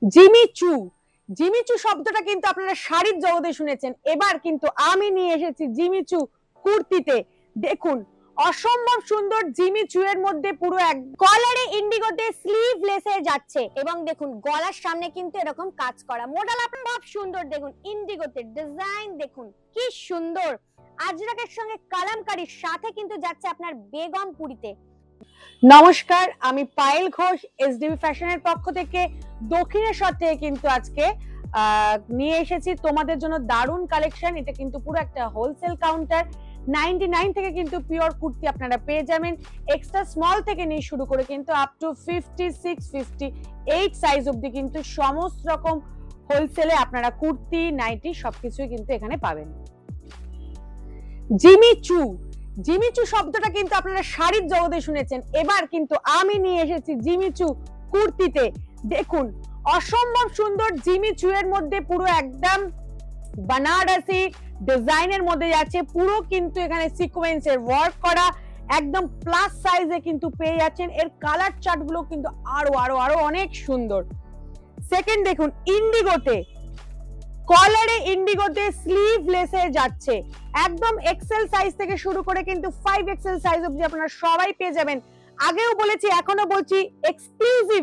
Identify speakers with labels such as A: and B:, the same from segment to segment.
A: Jimmy Choo Jimmy Choo শব্দটা কিন্তু আপনারা শাড়ির জগতে শুনেছেন, এবার কিন্তু আমি নিয়ে এসেছি জিমিচু কুর্তিতে। দেখুন অসম্ভব সুন্দর জিমিচু এর মধ্যে পুরো এক কলারে ইন্ডিগোতে স্লিভলেসে যাচ্ছে এবং দেখুন গলার সামনে কিন্তু এরকম কাজ করা মডেল আপনার খুব সুন্দর। দেখুন ইন্ডিগোতে ডিজাইন দেখুন কি সুন্দর, আজরাকের সঙ্গে কালামকারীর সাথে কিন্তু যাচ্ছে আপনার বেগমপুরীতে। নমস্কার, আমি পায়েল ঘোষ এসডিবি ফ্যাশনের পক্ষ থেকে দক্ষিণেশ্বর থেকে কিন্তু আজকে নিয়ে এসেছি তোমাদের জন্য দারুণ কালেকশন। এটা কিন্তু পুরো একটা হোলসেল কাউন্টার। 99 থেকে কিন্তু পিওর কুর্তি আপনারা পেয়ে যাবেন, এক্সট্রা স্মল থেকে নিয়ে শুরু করে কিন্তু আপ টু 56 58 সাইজ অবধি কিন্তু সমস্ত রকম হোলসেলে আপনারা কুর্তি নাইটি সবকিছুই কিন্তু এখানে পাবেন। জিমিচু শব্দটা কিন্তু আপনারা শাড়ির জগতে শুনেছেন, এবার কিন্তু আমি নিয়ে এসেছি জিমিচু কুর্তিতে। দেখুন অসম্ভব সুন্দর জিমিচু এর মধ্যে পুরো একদম বানারসি ডিজাইনের মধ্যে যাচ্ছে, পুরো কিন্তু এখানে সিকোয়েন্সের ওয়ার্ক করা, একদম প্লাস সাইজে কিন্তু পেয়ে যাচ্ছেন। এর কালার চার্ট গুলো কিন্তু আরো আরো আরো অনেক সুন্দর। সেকেন্ড দেখুন ইন্ডিগোতে কলারে ইন্ডিগোতে স্লিভলেসে যাচ্ছে, একদম এক্সেল সাইজ থেকে শুরু করে কিন্তু 5XL সাইজ অবধি আপনারা সবাই পেয়ে যাবেন। আগেও বলেছি এখনো বলছি, এক্সক্লুসিভ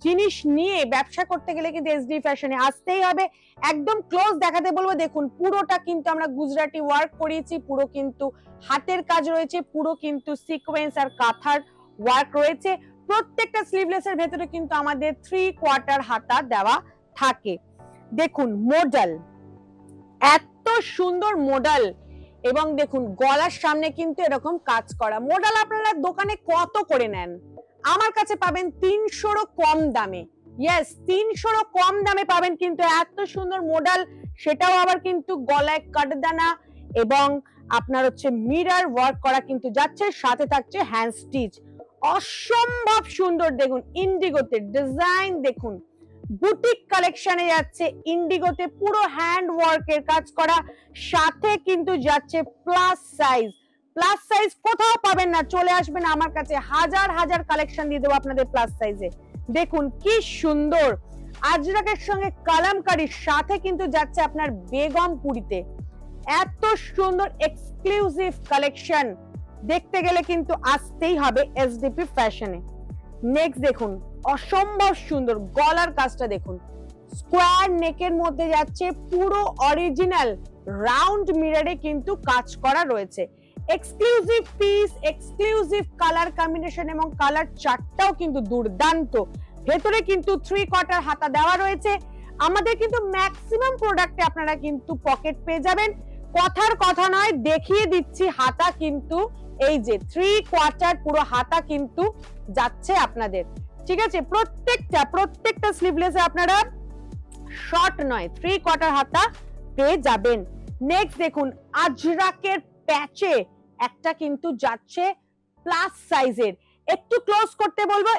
A: জিনিস নিয়ে ব্যবসা করতে গেলে কিন্তু এসডি ফ্যাশনে আসতেই হবে। একদম ক্লোজ দেখাতে বলবো। দেখুন পুরোটা কিন্তু আমরা গুজরাটি ওয়ার্ক করিয়েছি, পুরো কিন্তু হাতের কাজ রয়েছে, পুরো কিন্তু সিকোয়েন্স আর কাঁথার ওয়ার্ক রয়েছে। প্রত্যেকটা স্লিভলেসের ভেতরে কিন্তু আমাদের 3/4 হাতা দেওয়া থাকে। দেখুন মডেল এত সুন্দর মডেল, এবং দেখুন গলার সামনে কিন্তু এরকম কাজ করা। মডেল আপনারা দোকানে কত করে নেন? আমার কাছে পাবেন 300রও কম দামে। ইয়েস, 300রও কম দামে পাবেন কিন্তু এত সুন্দর মডেল, সেটাও আবার কিন্তু গলায় কাটদানা এবং আপনার হচ্ছে মিরর ওয়ার্ক করা কিন্তু যাচ্ছে, সাথে থাকছে হ্যান্ড স্টিচ। অসম্ভব সুন্দর। দেখুন ইন্ডিগোতে ডিজাইন দেখুন, বুটিক কালেকশনে যাচ্ছে ইন্ডিগোতে, পুরো হ্যান্ড ওয়ার্কের কাজ করা, সাথে কিন্তু যাচ্ছে প্লাস সাইজ। প্লাস সাইজ কোথাও পাবেন না, চলে আসবেন আমার কাছে, হাজার হাজার কালেকশন দিয়ে দেবো আপনাদের প্লাস সাইজে। দেখুন কি সুন্দর, আজরাকের সঙ্গে কালামকারীর সাথে কিন্তু যাচ্ছে আপনার বেগমপুরীতে। এত সুন্দর এক্সক্লুসিভ কালেকশন দেখতে গেলে কিন্তু আসতেই হবে এসডিপি ফ্যাশনে। নেক্সট দেখুন অসম্ভব সুন্দর গলার কাজটা দেখুন, স্কোয়ার নেকের মধ্যে যাচ্ছে, পুরো অরিজিনাল রাউন্ড মিররে কিন্তু কাজ করা রয়েছে। Exclusive piece, exclusive colour combination এবং কালার চার্টটাও কিন্তু দুর্দান্ত। ভেতরে কিন্তু 3/4 হাতা দেওয়া রয়েছে। আমাদের কিন্তু ম্যাক্সিমাম প্রোডাক্টে আপনারা কিন্তু পকেট পেয়ে যাবেন। কথার কথা নয়, দেখিয়ে দিচ্ছি হাতা কিন্তু এই যে 3/4 পুরো হাতা কিন্তু যাচ্ছে আপনাদের, ঠিক আছে? প্রত্যেকটা স্লিভলেসে আপনারা শর্ট নয় 3/4 হাতা পেয়ে যাবেন। নেক্সট দেখুন আজরাকের প্যাচে একটা কিন্তু যাচ্ছে প্লাস সাইজের, একটু ক্লোজ করতে বলবো।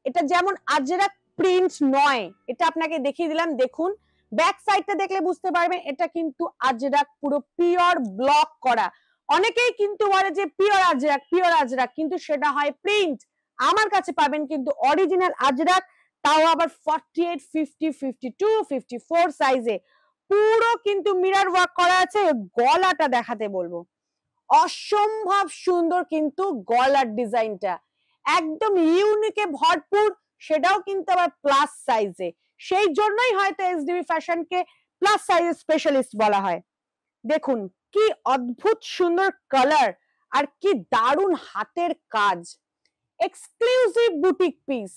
A: এটা যেমন আজরাক প্রিন্ট নয়, এটা আপনাকে দেখিয়ে দিলাম। দেখুন ব্যাক সাইডটা দেখলে বুঝতে পারবেন, এটা কিন্তু আজরাক পুরো পিওর ব্লক করা। অনেকেই কিন্তু বলে যে পিওর আজরাক, কিন্তু সেটা হয় প্রিন্ট। আমার কাছে পাবেন কিন্তু অরিজিনাল আজরাক, তাও আবার 48, 50, 52, 54 সাইজে, পুরো কিন্তু মিরর ওয়ার্ক করা আছে। গলাটা দেখাতে বলবো, অসম্ভব সুন্দর কিন্তু গলার ডিজাইনটা, একদম ইউনিকে ভরপুর, সেটাও কিন্তু আবার প্লাস সাইজে। সেই জন্যই হয়তো এসডিবি ফ্যাশনকে প্লাস সাইজের স্পেশালিস্ট বলা হয়। দেখুন কি অদ্ভুত সুন্দর কালার আর কি দারুণ হাতের কাজ। এক্সক্লুসিভ বুটিক পিস,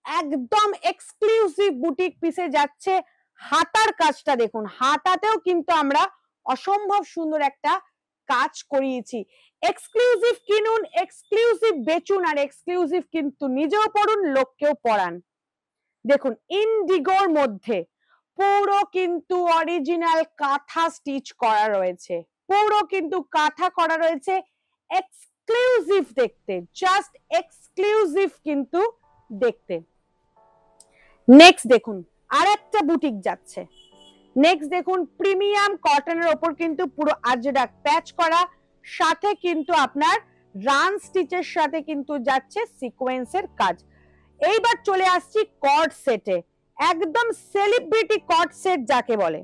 A: একদম এক্সক্লুসিভ বুটিক পিসে যাচ্ছে। হাতার কাজটা দেখুন, হাতাতেও কিন্তু আমরা অসম্ভব সুন্দর একটা কাজ করিয়েছি। এক্সক্লুসিভ কিনুন, এক্সক্লুসিভ বেচুন, আর এক্সক্লুসিভ কিন্তু নিজেও পড়ুন, লোককেও পড়ান। দেখুন ইন্ডিগোর মধ্যে পুরো কিন্তু অরিজিনাল কাঁথা স্টিচ করা রয়েছে, পুরো কিন্তু কাঁথা করা রয়েছে। এক্সক্লুসিভ দেখতে, জাস্ট এক্সক্লুসিভ কিন্তু দেখতে। নেক্সট দেখুন আরেকটা বুটিক যাচ্ছে। নেক্সট দেখুন প্রিমিয়াম কটনের ওপর কিন্তু পুরো আজরাক প্যাচ করা, সাথে কিন্তু আপনার রান স্টিচের সাথে কিন্তু যাচ্ছে সিকোয়েন্সের কাজ। এইবার চলে আসছি কর্ড সেটে। একদম সেলিব্রিটি কট সেট যাকে বলে।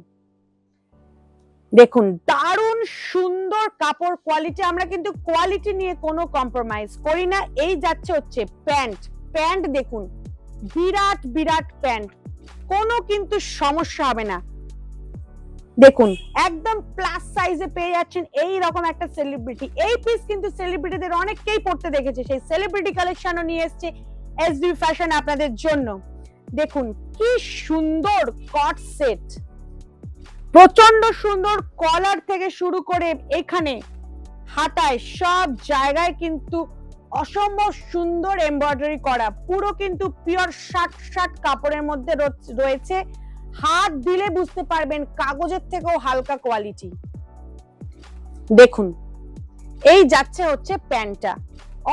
A: দেখুন দারুণ সুন্দর কাপড় কোয়ালিটি, আমরা কিন্তু কোয়ালিটি নিয়ে কোনো কম্প্রোমাইজ করি না। এই যাচ্ছে হচ্ছে প্যান্ট, প্যান্ট দেখুন বিরাট বিরাট প্যান্ট, কোনো কিন্তু সমস্যা হবে না। দেখুন একদম প্লাস সাইজে পেয়ে যাচ্ছেন এই রকম একটা সেলিব্রিটি। এই পিস কিন্তু সেলিব্রিটিদের অনেককেই পড়তে দেখেছে, সেই সেলিব্রিটি কালেকশনও নিয়ে এসেছে এসডি ফ্যাশন আপনাদের জন্য। দেখুন কি সুন্দর কট সেট, প্রচন্ড সুন্দর কলার থেকে শুরু করে এখানে হাতায় সব জায়গায় কিন্তু অসম্ভব সুন্দর এমব্রয়ডারি করা, পুরো কিন্তু পিওর শার্ট কাপড়ের মধ্যে রয়েছে। হাত দিলে বুঝতে পারবেন কাগজের থেকেও হালকা কোয়ালিটি। দেখুন এই যাচ্ছে হচ্ছে প্যান্টটা,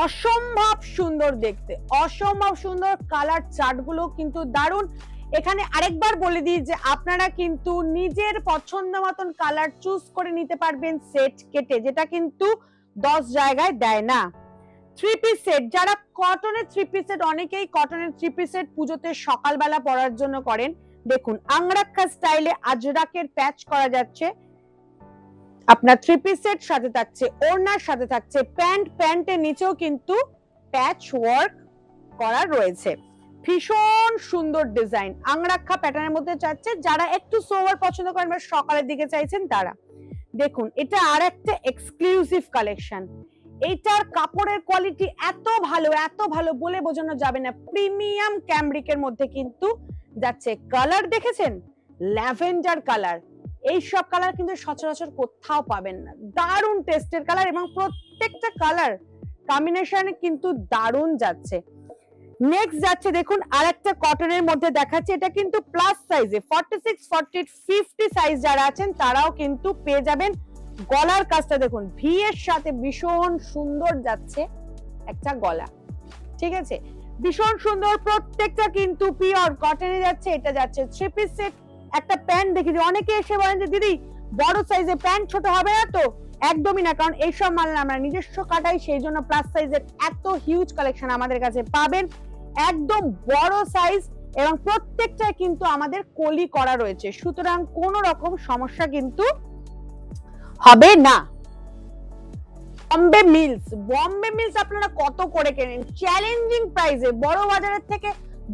A: অসম্ভব সুন্দর দেখতে, অসম্ভব সুন্দর। কালার চার্টগুলো কিন্তু দারুণ। এখানে আরেকবার বলে দিই যে আপনারা কিন্তু নিজের পছন্দ মতন কালার চুজ করে নিতে পারবেন সেট কেটে, যেটা কিন্তু 10 জায়গায় দেয় না। থ্রি পিস সেট, যারা কটনের থ্রি পিস সেট, অনেকেই কটনের থ্রি পিস সেট পুজোতে সকালবেলা পরার জন্য করেন। দেখুন আংরাক্ষা স্টাইলে আজরাকের প্যাচ করা যাচ্ছে আপনার থ্রি পিস সেট, সাথে থাকছে ওড়নার, সাথে থাকছে প্যান্ট, প্যান্টের নিচেও কিন্তু প্যাচ ওয়ার্ক করা রয়েছে। ভীষণ সুন্দর ডিজাইন, আংরাক্ষা প্যাটার্নের মধ্যে চাচ্ছে যারা একটু সোভার পছন্দ করেন বা সকালের দিকে চাইছেন তারা। দেখুন এটা আর একটা এক্সক্লুসিভ কালেকশন, এটার কাপড়ের কোয়ালিটি এত ভালো বলে বোঝানো যাবে না। প্রিমিয়াম ক্যামব্রিকের মধ্যে কিন্তু যাচ্ছে। কালার দেখেছেন ল্যাভেন্ডার কালার, এই সব কালার কিন্তু সচরাচর কোথাও পাবেন না। দারুণ টেস্টের কালার এবং প্রত্যেকটা কালার কম্বিনেশন কিন্তু দারুণ যাচ্ছে। নেক্সট যাচ্ছে দেখুন আরেকটা কটনের মধ্যে দেখাচ্ছে, এটা কিন্তু প্লাস সাইজে 46, 48, 50 সাইজ যারা আছেন তারাও কিন্তু পেয়ে যাবেন। গলার কাজটা দেখুন ভি এর সাথে ভীষণ সুন্দর যাচ্ছে একটা গলা, ঠিক আছে, ভীষণ সুন্দর। প্রত্যেকটা কিন্তু পিওর কটনে যাচ্ছে। এটা যাচ্ছে থ্রি পিস সেট। একটা প্যান্ট দেখি, অনেকে এসে বলেন যে দিদি বড় সাইজে প্যান্ট ছোট হবে না তো, একদমই না, কারণ এইসব মাল আমরা নিজস্ব কাটাই, সেই জন্য প্লাস সাইজের এত হিউজ কালেকশন আমাদের কাছে পাবেন। একদম বড় সাইজ এবং প্রত্যেকটা কিন্তু আমাদের কলি করা রয়েছে, সুতরাং কোনো রকম সমস্যা কিন্তু হবে না। বম্বে মিলস আপনারা কত করে কেনেন চ্যালেঞ্জিং প্রাইসে, বড় বাজারের থেকে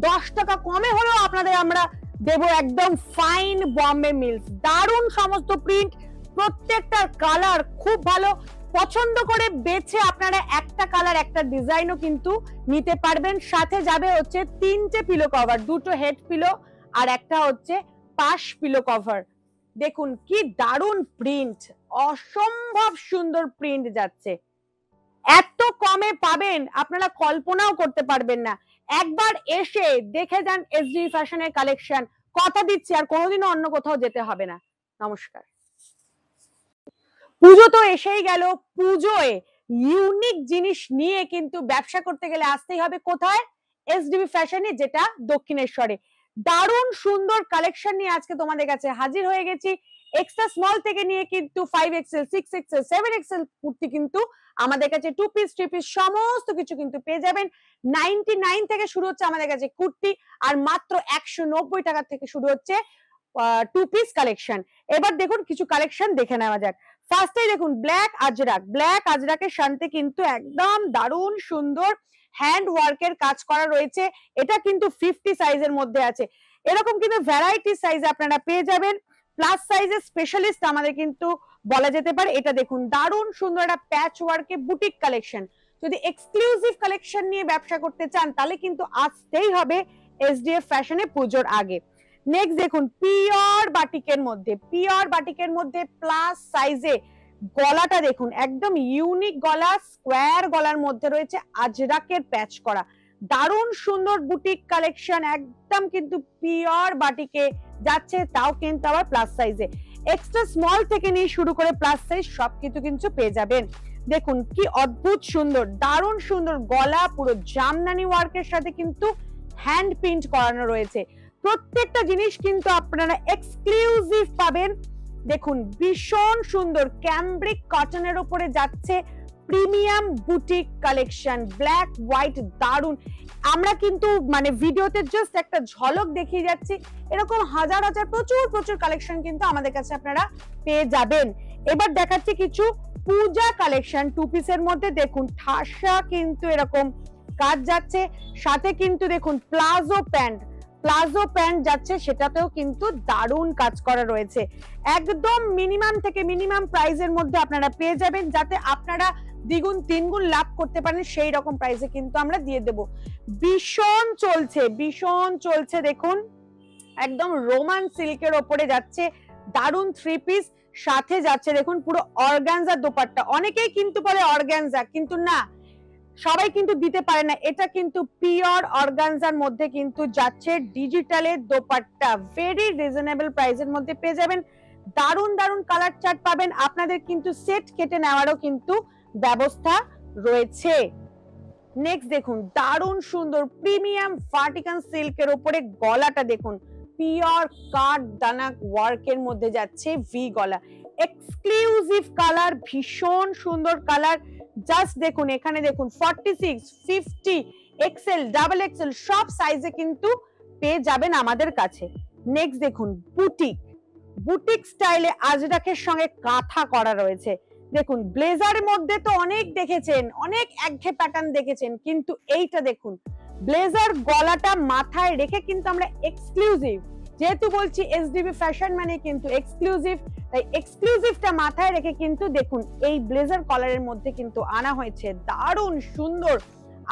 A: 10 টাকা কমে হলেও আপনাদের আমরা দেব একদম ফাইন বম্বে মিলস। দারুণ সমস্ত প্রিন্ট, প্রত্যেকটা কালার খুব ভালো, পছন্দ করে বেছে আপনারা একটা কালার একটা ডিজাইনও কিন্তু নিতে পারবেন। সাথে যাবে হচ্ছে 3টে পিলো কভার, 2টো হেড পিলো আর একটা হচ্ছে পাশ পিলো কভার। দেখুন কি দারুণ প্রিন্ট, অসম্ভব সুন্দর প্রিন্ট যাচ্ছে। এত কমে পাবেন আপনারা কল্পনাও করতে পারবেন না। একবার এসে দেখে যান এসডি ফ্যাশনের কালেকশন, কথা দিচ্ছি আর কোনোদিনও অন্য কোথাও যেতে হবে না। নমস্কার। পুজো তো এসেই গেল, পুজোয় ইউনিক জিনিস নিয়ে কিন্তু ব্যবসা করতে গেলে আসতেই হবে কোথায়? এসডিবি ফ্যাশনে, যেটা দক্ষিণেশ্বরে। দারুণ সুন্দর কালেকশন নিয়ে আজকে তোমাদের কাছে হাজির হয়ে গেছি। এক্সট্রা স্মল থেকে নিয়ে কিন্তু 5XL, 6XL, 7XL কুর্তি কিন্তু আমাদের কাছে 2 পিস 3 পিস সমস্ত কিছু কিন্তু পেয়ে যাবেন। 99 থেকে শুরু হচ্ছে আমাদের কাছে কুর্তি, আর মাত্র 190 টাকা থেকে শুরু হচ্ছে 2 পিস কালেকশন। এবার দেখুন কিছু কালেকশন দেখে নেওয়া যাক। ফার্স্টে দেখুন ব্ল্যাক আজরাকের সাথে কিন্তু একদম দারুণ সুন্দর হ্যান্ড ওয়ার্কের কাজ করা রয়েছে। এটা কিন্তু 50 সাইজের মধ্যে আছে। এরকম কিন্তু ভ্যারাইটি সাইজ আপনারা পেয়ে যাবেন। প্লাস সাইজের স্পেশালিস্ট আমাদের কিন্তু বলা যেতে পারে। এটা দেখুন দারুণ সুন্দর একটা প্যাচ ওয়ার্কে বুটিক কালেকশন। যদি এক্সক্লুসিভ কালেকশন নিয়ে ব্যবসা করতে চান তাহলে কিন্তু আসতেই হবে এসডিএফ ফ্যাশনে পুজোর আগে। নেক্সট দেখুন পিওর বাটিকের মধ্যে প্লাস সাইজে গলাটা দেখুন একদম ইউনিক গলা, স্কোয়ার গলার মধ্যে রয়েছে আজরাকের প্যাচ করা। দারুণ সুন্দর বুটিক কালেকশন, একদম কিন্তু পিওর বাটিকে যাচ্ছে, তাও কিন্তু আবার প্লাস সাইজে। এক্সট্রা স্মল থেকে নিয়ে শুরু করে প্লাস সাইজ সবকিছু কিন্তু পেয়ে যাবেন। দেখুন কি অদ্ভুত সুন্দর, দারুণ সুন্দর গলা, পুরো জামদানি ওয়ার্কের সাথে কিন্তু হ্যান্ড প্রিন্ট করানো রয়েছে। প্রত্যেকটা জিনিস কিন্তু আপনারা এক্সক্লুসিভ পাবেন। দেখুন ভীষণ সুন্দর ক্যামব্রিক কটনের উপরে যাচ্ছে, premium boutique collection, black white, দারুন। আমরা কিন্তু মানে ভিডিওতে জাস্ট একটা ঝলক দেখিয়ে যাচ্ছি, এরকম হাজার হাজার প্রচুর প্রচুর কালেকশন কিন্তু আমাদের কাছে আপনারা পেয়ে যাবেন। এবার দেখাচ্ছি কিছু পূজা কালেকশন টু পিসের মধ্যে। দেখুন ঠাসা কিন্তু এরকম কাজ যাচ্ছে, সাথে কিন্তু দেখুন প্লাজো প্যান্ট যাচ্ছে, সেটাতেও কিন্তু দারুণ কাজ করা রয়েছে। একদম মিনিমাম থেকে মিনিমাম প্রাইসের মধ্যে আপনারা পেয়ে যাবেন, যাতে আপনারা দ্বিগুণ তিনগুণ লাভ করতে পারেন, সেই রকম প্রাইসে কিন্তু আমরা দিয়ে দেব। ভীষণ চলছে দেখুন, একদম রোমান সিল্কের ওপরে যাচ্ছে দারুণ থ্রি পিস, সাথে যাচ্ছে দেখুন পুরো অর্গানজা দোপাট্টা। অনেকেই কিন্তু বলে অর্গানজা, কিন্তু না, সবাই কিন্তু দিতে পারে না, এটা কিন্তু পিওর অর্গানজার মধ্যে কিন্তু যাচ্ছে ডিজিটালের দোপাট্টা। ভেরি রিজনেবল প্রাইসের মধ্যে পেয়ে যাবেন, দারুণ দারুণ কালার চার্ট পাবেন। আপনাদের কিন্তু সেট কেটে নেওয়ারও কিন্তু ব্যবস্থা রয়েছে। নেক্সট দেখুন দারুণ সুন্দর প্রিমিয়াম ভার্টিকান সিল্কের উপরে গলাটা দেখুন, পিওর কাট দানা ওয়ার্কের মধ্যে যাচ্ছে ভি গলা, এক্সক্লুসিভ কালার, ভীষণ সুন্দর কালার। জাস্ট দেখুন এখানে দেখুন 46, 50, এক্সেল, ডাবল এক্সেল সব সাইজে কিন্তু পেয়ে যাবেন আমাদের কাছে। নেক্সট দেখুন বুটিক স্টাইলে আজরাকের সঙ্গে কাঁথা করা রয়েছে। দেখুন ব্লেজারের মধ্যে তো অনেক দেখেছেন, অনেক একঘেয়ে প্যাটার্ন দেখেছেন, কিন্তু এইটা দেখুন ব্লেজার গলাটা মাথায় রেখে কিন্তু আমরা এক্সক্লুসিভ, যেহেতু বলছি এসডিবি ফ্যাশন মানে কিন্তু এক্সক্লুসিভ, তাই এক্সক্লুসিভটা মাথায় রেখে কিন্তু দেখুন এই ব্লেজার কলারের মধ্যে কিন্তু আনা হয়েছে দারুণ সুন্দর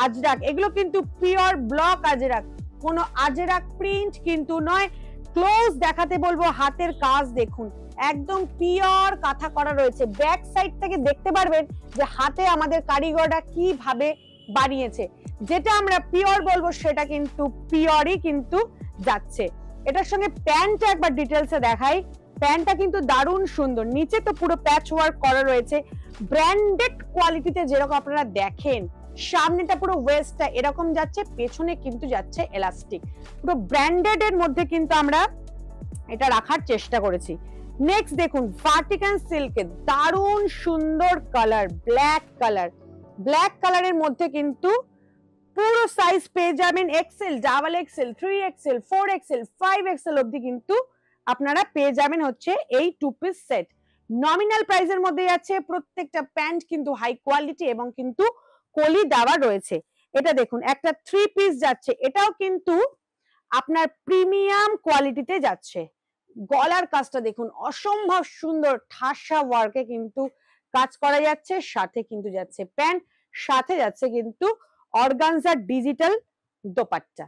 A: আজরাক। এগুলো কিন্তু পিওর ব্লক আজরাক, কোনো আজরাক প্রিন্ট কিন্তু নয়। ক্লোজ দেখাতে বলবো, হাতের কাজ দেখুন একদম পিওর কাঁথা করা রয়েছে। ব্যাক সাইড থেকে দেখতে পারবেন যে হাতে আমাদের কারিগররা কিভাবে বানিয়েছে। যেটা আমরা পিওর বলবো সেটা কিন্তু পিওরই কিন্তু যাচ্ছে। এটার সঙ্গে প্যান্টটা একবার ডিটেলসে দেখাই। প্যান্টটা কিন্তু দারুণ সুন্দর, নিচে তো পুরো প্যাচ ওয়ার্ক করা রয়েছে, ব্র্যান্ডেড কোয়ালিটিতে যেরকম আপনারা দেখেন। সামনেটা পুরো ওয়েস্টটা এরকম যাচ্ছে, পেছনে কিন্তু যাচ্ছে এলাস্টিক, পুরো ব্র্যান্ডেড এর মধ্যে কিন্তু আমরা এটা রাখার চেষ্টা করেছি। নেক্সট দেখুন ভার্টিকান সিল্কের দারুণ সুন্দর কালার, ব্ল্যাক কালারের মধ্যে কিন্তু পুরো সাইজ পেয়ে যাবেন, Excel, double XL, 3XL, 4XL, 5XL অবধি কিন্তু আপনারা পেয়ে যাবেন হচ্ছে এই টু পিস সেট। নমিনাল প্রাইসের মধ্যে যাচ্ছে, প্রত্যেকটা প্যান্ট কিন্তু হাই কোয়ালিটি এবং কিন্তু কলি দেওয়া রয়েছে। এটা দেখুন একটা থ্রি পিস যাচ্ছে, এটাও কিন্তু আপনার প্রিমিয়াম কোয়ালিটিতে যাচ্ছে। গলার কাজটা দেখুন অসম্ভব সুন্দর, ঠাসা ওয়ার্কে কিন্তু কাজ করা যাচ্ছে, সাথে কিন্তু যাচ্ছে প্যান্ট, সাথে যাচ্ছে কিন্তু অর্গানজা ডিজিটাল দোপাট্টা।